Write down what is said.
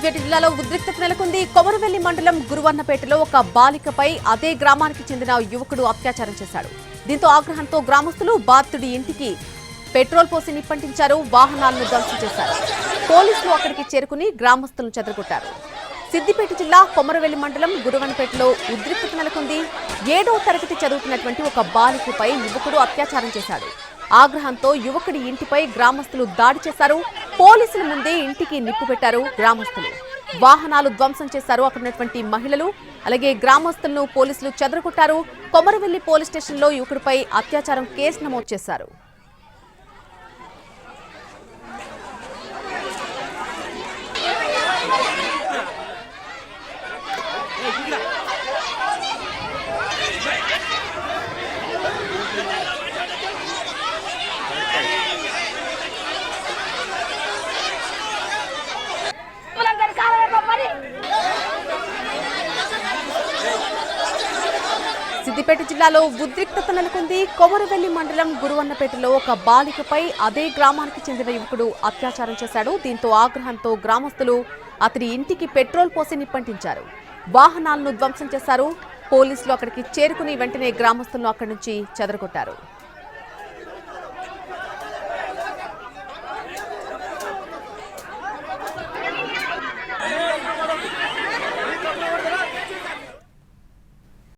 సిద్దిపేట జిల్లాలో ఉద్రిక్తత నెలకొంది. కొమరవెల్లి మండలం గురువన్నపేటలో ఒక బాలికపై అదే గ్రామానికి చెందిన యువకుడు అత్యాచారం చేశాడు. దీంతో ఆగ్రహంతో గ్రామస్తులు బాధితుడి ఇంటికి పెట్రోల్ పోసి నిప్పంటించారు. వాహనాలను ధ్వంసం చేశారు. పోలీసులు అక్కడికి చేరుకుని గ్రామస్తులను చెదరగొట్టారు. సిద్దిపేట జిల్లా కొమరవెల్లి మండలం గురువన్నపేటలో ఉద్రిక్తత నెలకొంది. 7వ తరగతి చదువుతున్నటువంటి ఒక బాలికపై యువకుడు అత్యాచారం చేశాడు. ఆగ్రహంతో యువకుడి ఇంటిపై గ్రామస్తులు దాడి చేశారు. పోలీసుల ముందే ఇంటికి నిప్పు పెట్టారు గ్రామస్తులు. వాహనాలు ధ్వంసం చేశారు. అక్కడ ఉన్నటువంటి మహిళలు అలాగే గ్రామస్తులను పోలీసులు చెదరగొట్టారు. కొమరవెల్లి పోలీస్ స్టేషన్లో యువకుడిపై అత్యాచారం కేసు నమోదు చేశారు. సిద్దిపేట జిల్లాలో ఉద్రిక్తత నెలకొంది. కొమరవెల్లి మండలం గురువన్నపేటలో ఒక బాలికపై అదే గ్రామానికి చెందిన యువకుడు అత్యాచారం చేశాడు. దీంతో ఆగ్రహంతో గ్రామస్తులు అతడి ఇంటికి పెట్రోల్ పోసి నిప్పంటించారు. వాహనాలను ధ్వంసం చేశారు. పోలీసులు అక్కడికి చేరుకుని వెంటనే గ్రామస్తులను అక్కడి నుంచి చెదరగొట్టారు.